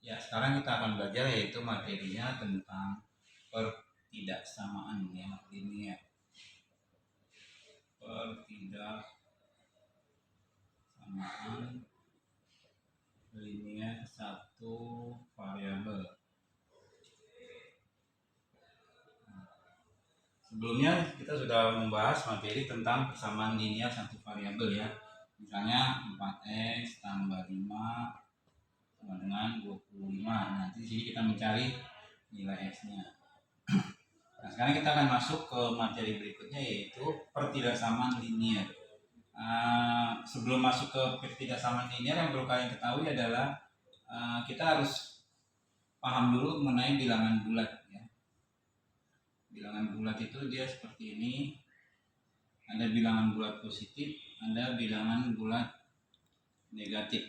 Ya, sekarang kita akan belajar yaitu materinya tentang pertidaksamaan ya, linear. Pertidaksamaan linear satu variabel. Sebelumnya kita sudah membahas materi tentang persamaan linear satu variabel ya. Misalnya 4x tambah 5 sama dengan 25. Nanti di sini kita mencari nilai x-nya. Nah, sekarang kita akan masuk ke materi berikutnya yaitu pertidaksamaan linear. Sebelum masuk ke pertidaksamaan linear, yang perlu kalian ketahui adalah kita harus paham dulu mengenai bilangan bulat ya. Bilangan bulat itu dia seperti ini. Ada bilangan bulat positif, ada bilangan bulat negatif.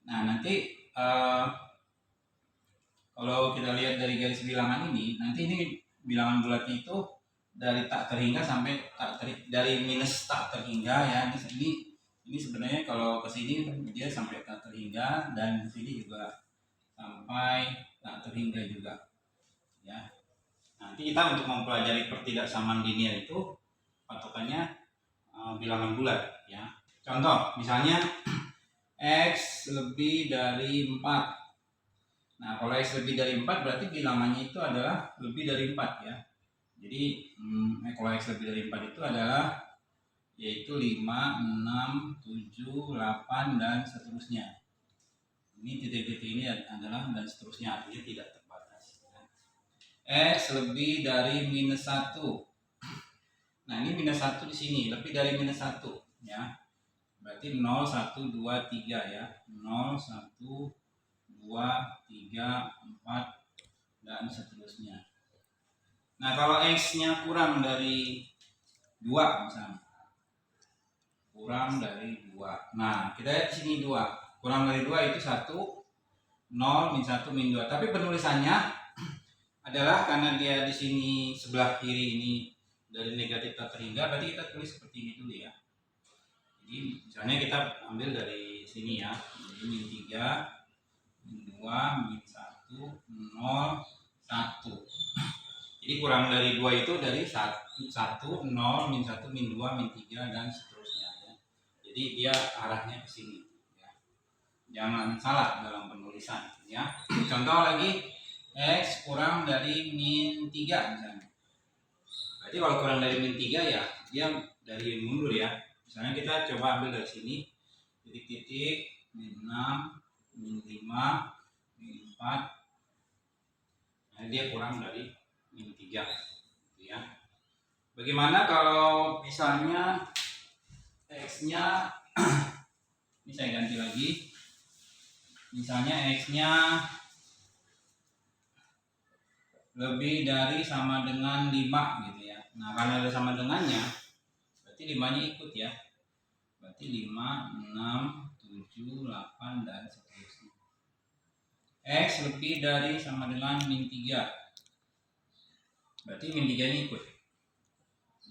Nah, nanti kalau kita lihat dari garis bilangan ini, nanti ini bilangan bulatnya itu dari tak terhingga sampai dari minus tak terhingga ya. Ini sebenarnya kalau ke sini dia sampai tak terhingga dan di sini juga sampai tak terhingga juga. Ya. Nanti kita untuk mempelajari pertidaksamaan linear itu patokannya bilangan bulat ya. Contoh misalnya x lebih dari 4. Nah, kalau x lebih dari 4 berarti bilangannya itu adalah lebih dari 4 ya. Jadi kalau x lebih dari 4 itu adalah yaitu 5, 6, 7, 8 dan seterusnya. Ini titik-titik ini adalah dan seterusnya, artinya tidak terbatas. X lebih dari minus 1. Nah, ini minus 1 di sini, lebih dari minus 1 ya. Berarti 0, 1, 2, 3 ya. 0, 1, 2, 3, 4 dan seterusnya. Nah, kalau x-nya kurang dari 2 misalnya. Kurang dari 2. Nah, kita lihat di sini 2. Kurang dari 2 itu 1, 0, min 1, min 2. Tapi penulisannya adalah karena dia di sini sebelah kiri ini dari negatif tak terhingga, berarti kita tulis seperti ini dulu ya. Jadi misalnya kita ambil dari sini ya. Jadi min 3, min 2, min 1, 0, 1. Jadi kurang dari 2 itu dari 1, 0, min 1, min 2, min 3 dan seterusnya ya. Jadi dia arahnya ke sini ya. Jangan salah dalam penulisan ya. Contoh lagi, x kurang dari min 3 misalnya. Berarti kalau kurang dari min 3 ya dia dari mundur ya. Misalnya kita coba ambil dari sini titik-titik min 6, min 5, min 4. Nah, dia kurang dari min 3 gitu ya. Bagaimana kalau misalnya x-nya ini saya ganti lagi. Misalnya x-nya lebih dari sama dengan 5 gitu ya. Nah, karena ada sama dengannya berarti 5-nya ikut ya. Berarti 5, 6, 7, 8 dan seterusnya. X lebih dari sama dengan min 3. Berarti min 3 ini ikut.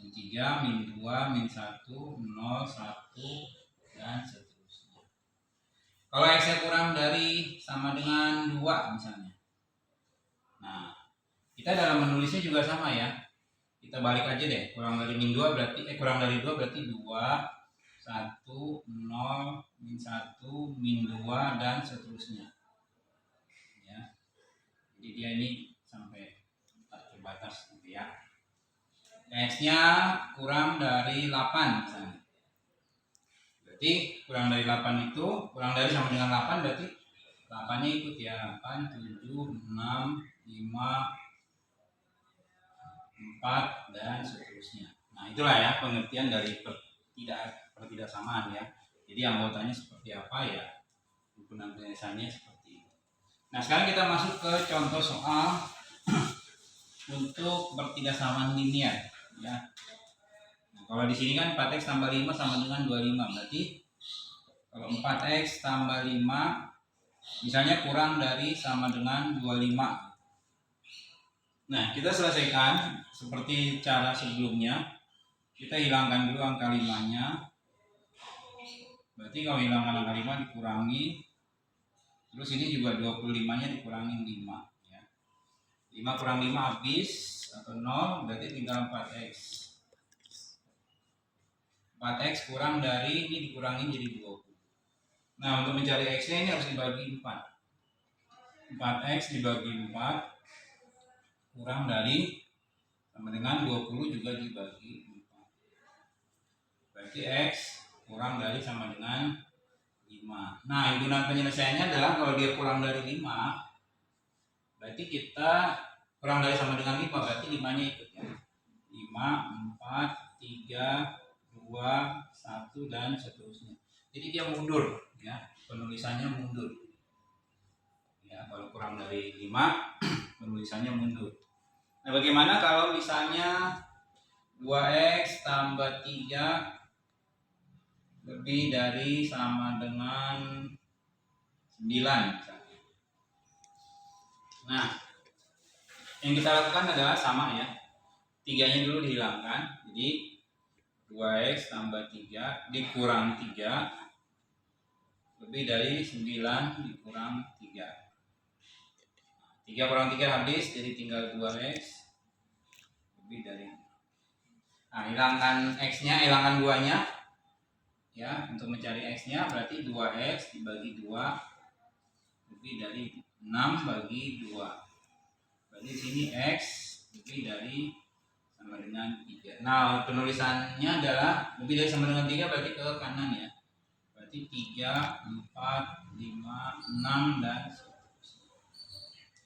Min 3, min 2, min 1, 0, 1 dan seterusnya. Kalau x-nya kurang dari sama dengan 2 misalnya. Nah, kita dalam menulisnya juga sama ya. Kita balik aja deh. Kurang dari min 2 berarti kurang dari 2 berarti 2, 1, 0, min 1, min 2 dan seterusnya. Ya. Jadi dia ini sampai tak terbatas gitu ya. X-nya kurang dari 8 misalnya. Berarti kurang dari 8 itu kurang dari sama dengan 8 berarti 8-nya ikut ya. 8, 7, 6, 5, 4 dan seterusnya. Nah, itulah ya pengertian dari pertidaksamaan ya. Jadi anggotanya seperti apa ya, hubungan penyelesaiannya seperti itu. Nah, sekarang kita masuk ke contoh soal untuk pertidaksamaan linear ya. Nah, kalau di sini kan 4x tambah 5 sama dengan 25. Berarti kalau 4x tambah 5 misalnya kurang dari sama dengan 25. Nah, kita selesaikan seperti cara sebelumnya. Kita hilangkan dulu angka 5-nya. Berarti kalau hilangkan angka 5 dikurangi Terus ini juga 25-nya dikurangin 5 ya. 5 kurang 5 habis atau 0, berarti tinggal 4x. 4x kurang dari ini dikurangin jadi 20. Nah, untuk mencari x-nya ini harus dibagi 4. 4x dibagi 4 kurang dari sama dengan 20 juga dibagi 4. Berarti x kurang dari sama dengan 5. Nah, hitungan penyelesaiannya adalah kalau dia kurang dari 5, berarti kita kurang dari sama dengan 5, berarti 5-nya ikut ya. 5, 4, 3, 2, 1 dan seterusnya. Jadi dia mundur ya, penulisannya mundur. Ya, kalau kurang dari 5 penulisannya mundur. Nah, bagaimana kalau misalnya 2x tambah 3 lebih dari sama dengan 9 misalnya. Nah, yang kita lakukan adalah sama ya. 3-nya dulu dihilangkan. Jadi 2x tambah 3 dikurang 3 lebih dari 9 dikurang 3. 3 kurang 3 habis, jadi tinggal 2x lebih dari. Nah, hilangkan x-nya, hilangkan 2-nya ya. Untuk mencari x-nya berarti 2x dibagi 2 lebih dari 6 bagi 2. Berarti sini x lebih dari sama dengan 3. Nah, penulisannya adalah lebih dari sama dengan 3 berarti ke kanan ya. Berarti 3, 4, 5, 6 dan seterusnya.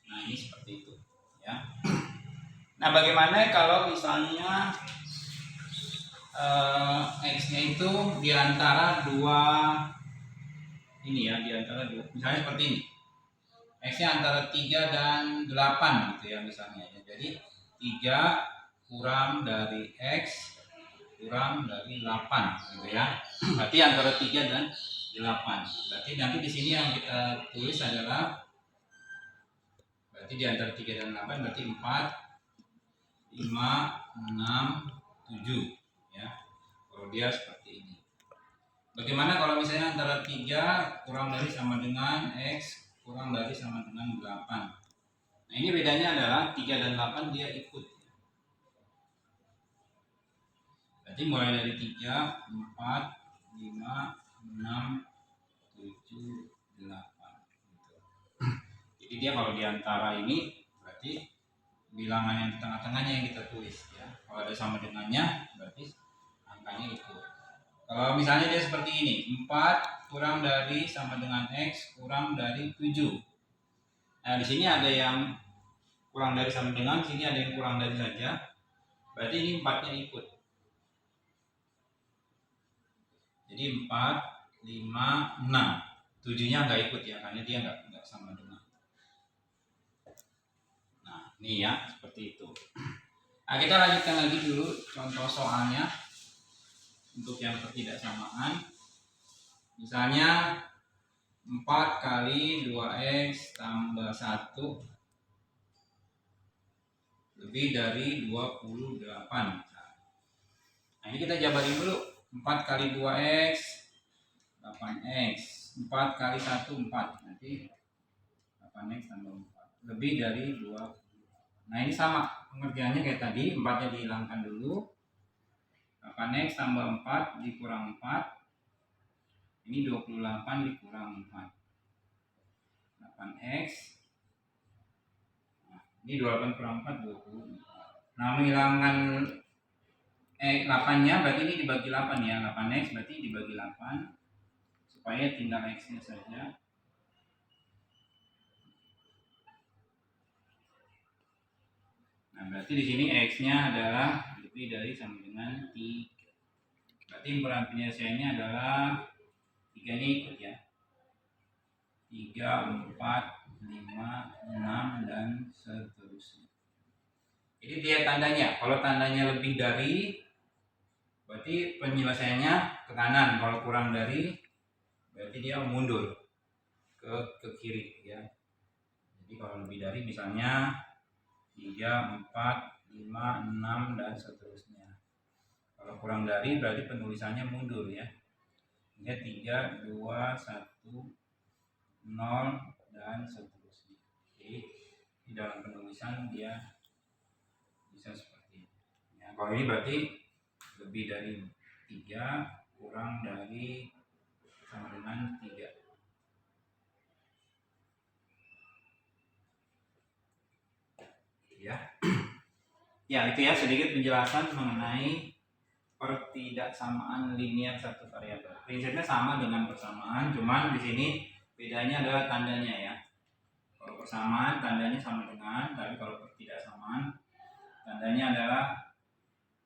Nah, ini seperti itu ya. Nah, bagaimana kalau misalnya x-nya itu diantara dua ini ya, diantara dua, misalnya seperti ini. X-nya antara 3 dan 8 gitu ya misalnya ya. Jadi 3 kurang dari x kurang dari 8 gitu ya. Berarti antara 3 dan 8. Berarti nanti di sini yang kita tulis adalah berarti di antara 3 dan 8 berarti 4 5, 6, 7 ya. Kalau dia seperti ini. Bagaimana kalau misalnya antara 3 kurang dari sama dengan x kurang dari sama dengan 8. Nah, ini bedanya adalah 3 dan 8 dia ikut. Berarti mulai dari 3, 4, 5, 6, 7, 8 gitu. Jadi dia kalau diantara ini berarti bilangan yang di tengah-tengahnya yang kita tulis ya. Kalau ada sama dengannya berarti angkanya itu. Kalau misalnya dia seperti ini, 4 kurang dari sama dengan x kurang dari 7. Nah, di sini ada yang kurang dari sama dengan, sini ada yang kurang dari saja. Berarti ini 4-nya ikut. Jadi 4, 5, 6. 7-nya nggak ikut ya, karena dia nggak sama dengan. Nah, ini ya, seperti itu. Nah, kita lanjutkan lagi dulu contoh soalnya untuk yang ketidaksamaan. Misalnya 4 kali 2x tambah 1 lebih dari 28. Nah, ini kita jabarin dulu. 4 kali 2x 8x. 4 kali 1 4. Nanti 8x tambah 4 lebih dari 20. Nah, ini sama pengerjaannya kayak tadi. 4-nya dihilangkan dulu. 8x tambah 4 dikurang 4. Ini 28 dikurang 4. 8x. Nah, ini 28 kurang 4 20. Nah, menghilangkan 8-nya berarti ini dibagi 8 ya. 8x berarti dibagi 8 supaya tinggal x-nya saja. Nah, berarti di sini x-nya adalah lebih dari sama dengan 3. Berarti impulan penyelesaiannya adalah 3 ini ikut ya. 3, 4, 5, 6 dan seterusnya. Jadi dia tandanya. Kalau tandanya lebih dari berarti penyelesaiannya ke kanan. Kalau kurang dari berarti dia mundur ke kiri ya. Jadi kalau lebih dari misalnya 3, 4, 5, 6 dan seterusnya. Kalau kurang dari berarti penulisannya mundur ya. Ini 3, 2, 1, 0 dan seterusnya. Oke, di dalam penulisan dia bisa seperti ini. Ya, kalau ini berarti lebih dari 3 kurang dari sama dengan 3. Ya. Ya, itu ya sedikit penjelasan mengenai pertidaksamaan linear satu variabel. Prinsipnya sama dengan persamaan, cuman di sini bedanya adalah tandanya ya. Kalau persamaan tandanya sama dengan, tapi kalau pertidaksamaan tandanya adalah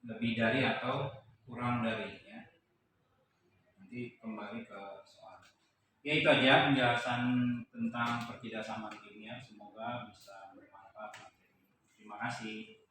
lebih dari atau kurang dari ya. Nanti kembali ke soal. Ya itu aja penjelasan tentang pertidaksamaan linear. Semoga bisa bermanfaat. Terima kasih.